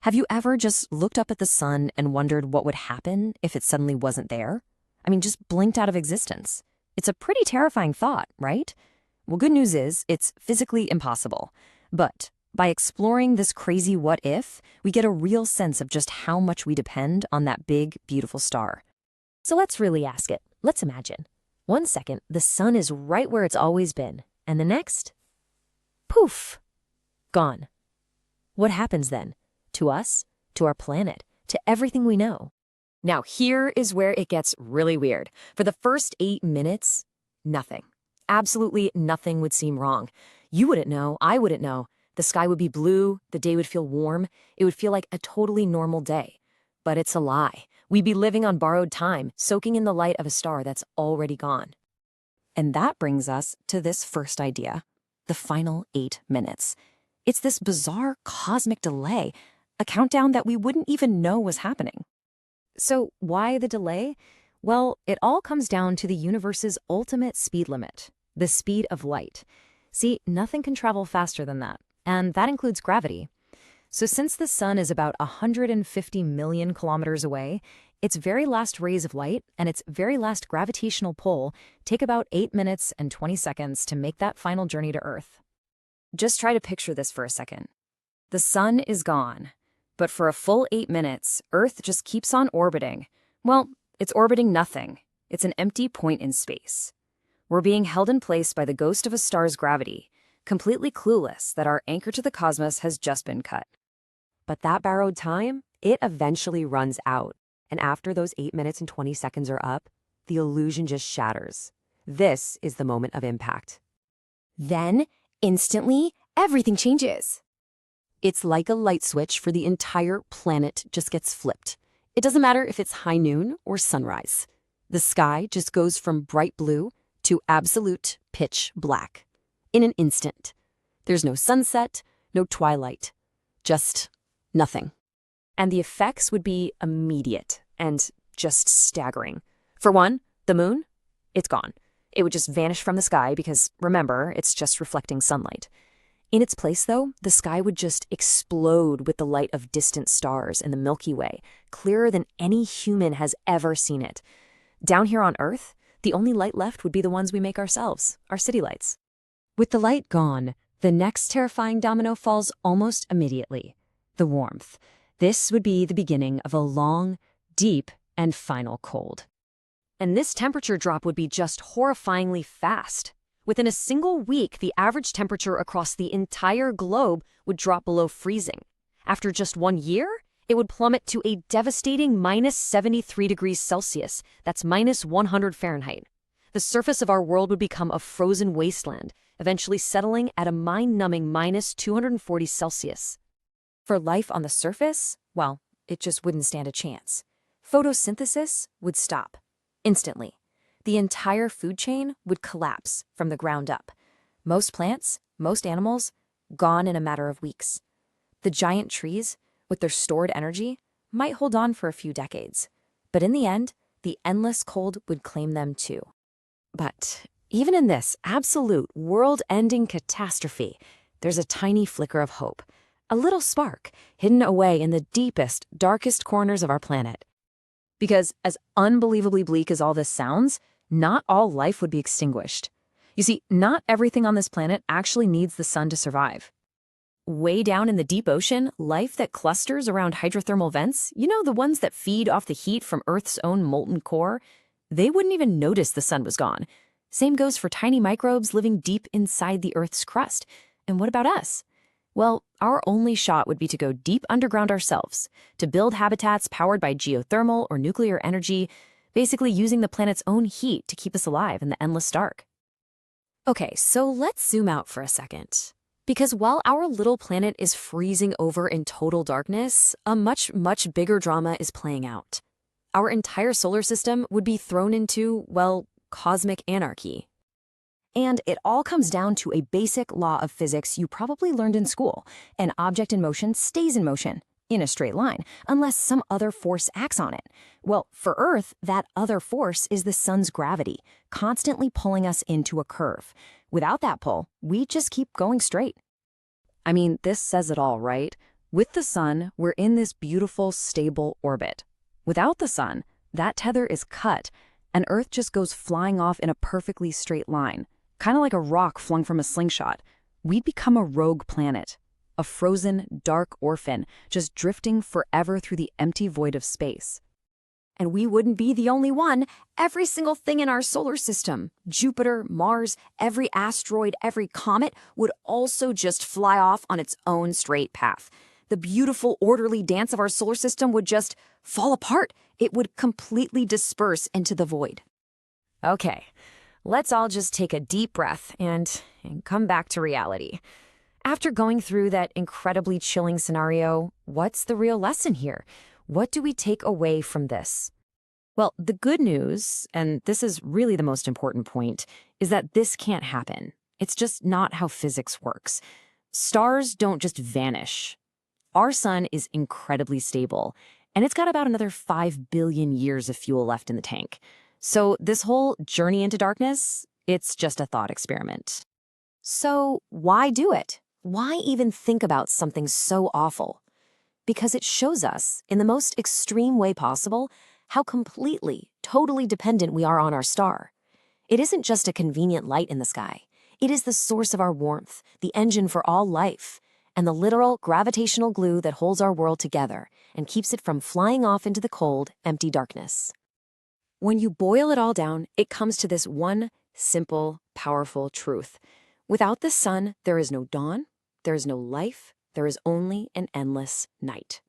Have you ever just looked up at the sun and wondered what would happen if it suddenly wasn't there? I mean, just blinked out of existence. It's a pretty terrifying thought, right? Well, good news is it's physically impossible. But by exploring this crazy what if, we get a real sense of just how much we depend on that big, beautiful star. So let's really ask it. Let's imagine. 1 second, the sun is right where it's always been. And the next, poof, gone. What happens then? To us, to our planet, to everything we know. Now, here is where it gets really weird. For the first 8 minutes, nothing. Absolutely nothing would seem wrong. You wouldn't know, I wouldn't know. The sky would be blue, the day would feel warm, it would feel like a totally normal day. But it's a lie. We'd be living on borrowed time, soaking in the light of a star that's already gone. And that brings us to this first idea, the final 8 minutes. It's this bizarre cosmic delay, a countdown that we wouldn't even know was happening. So why the delay? Well, it all comes down to the universe's ultimate speed limit, the speed of light. See, nothing can travel faster than that, and that includes gravity. So since the sun is about 150 million kilometers away, its very last rays of light and its very last gravitational pull take about 8 minutes and 20 seconds to make that final journey to Earth. Just try to picture this for a second. The sun is gone. But for a full 8 minutes, Earth just keeps on orbiting. Well, it's orbiting nothing. It's an empty point in space. We're being held in place by the ghost of a star's gravity, completely clueless that our anchor to the cosmos has just been cut. But that borrowed time, it eventually runs out. And after those 8 minutes and 20 seconds are up, the illusion just shatters. This is the moment of impact. Then, instantly, everything changes. It's like a light switch for the entire planet just gets flipped. It doesn't matter if it's high noon or sunrise. The sky just goes from bright blue to absolute pitch black. In an instant. There's no sunset, no twilight. Just nothing. And the effects would be immediate and just staggering. For one, the moon, it's gone. It would just vanish from the sky because, remember, it's just reflecting sunlight. In its place, though, the sky would just explode with the light of distant stars in the Milky Way, clearer than any human has ever seen it. Down here on Earth, the only light left would be the ones we make ourselves, our city lights. With the light gone, the next terrifying domino falls almost immediately. The warmth. This would be the beginning of a long, deep, and final cold. And this temperature drop would be just horrifyingly fast. Within a single week, the average temperature across the entire globe would drop below freezing. After just 1 year, it would plummet to a devastating minus 73 degrees Celsius. That's minus 100 Fahrenheit. The surface of our world would become a frozen wasteland, eventually settling at a mind-numbing minus 240 Celsius. For life on the surface, well, it just wouldn't stand a chance. Photosynthesis would stop instantly. The entire food chain would collapse from the ground up. Most plants, most animals, gone in a matter of weeks. The giant trees, with their stored energy, might hold on for a few decades. But in the end, the endless cold would claim them too. But even in this absolute world-ending catastrophe, there's a tiny flicker of hope, a little spark hidden away in the deepest, darkest corners of our planet. Because as unbelievably bleak as all this sounds, not all life would be extinguished. You see, not everything on this planet actually needs the sun to survive. Way down in the deep ocean, life that clusters around hydrothermal vents, you know, the ones that feed off the heat from Earth's own molten core, they wouldn't even notice the sun was gone. Same goes for tiny microbes living deep inside the Earth's crust. And what about us? Well, our only shot would be to go deep underground ourselves, to build habitats powered by geothermal or nuclear energy, basically using the planet's own heat to keep us alive in the endless dark. Okay, so let's zoom out for a second. Because while our little planet is freezing over in total darkness, a much, much bigger drama is playing out. Our entire solar system would be thrown into, well, cosmic anarchy. And it all comes down to a basic law of physics you probably learned in school. An object in motion stays in motion, in a straight line, unless some other force acts on it. Well, for Earth, that other force is the sun's gravity, constantly pulling us into a curve. Without that pull, we just keep going straight. I mean, this says it all, right? With the sun, we're in this beautiful, stable orbit. Without the sun, that tether is cut, and Earth just goes flying off in a perfectly straight line, kind of like a rock flung from a slingshot. We'd become a rogue planet, a frozen, dark orphan, just drifting forever through the empty void of space. And we wouldn't be the only one. Every single thing in our solar system, Jupiter, Mars, every asteroid, every comet, would also just fly off on its own straight path. The beautiful, orderly dance of our solar system would just fall apart. It would completely disperse into the void. Okay, let's all just take a deep breath and come back to reality. After going through that incredibly chilling scenario, what's the real lesson here? What do we take away from this? Well, the good news, and this is really the most important point, is that this can't happen. It's just not how physics works. Stars don't just vanish. Our sun is incredibly stable, and it's got about another 5 billion years of fuel left in the tank. So this whole journey into darkness, it's just a thought experiment. So why do it? Why even think about something so awful? Because it shows us, in the most extreme way possible, how completely, totally dependent we are on our star. It isn't just a convenient light in the sky. It is the source of our warmth, the engine for all life, and the literal gravitational glue that holds our world together and keeps it from flying off into the cold, empty darkness. When you boil it all down, it comes to this one simple, powerful truth. Without the sun, there is no dawn, there is no life, there is only an endless night.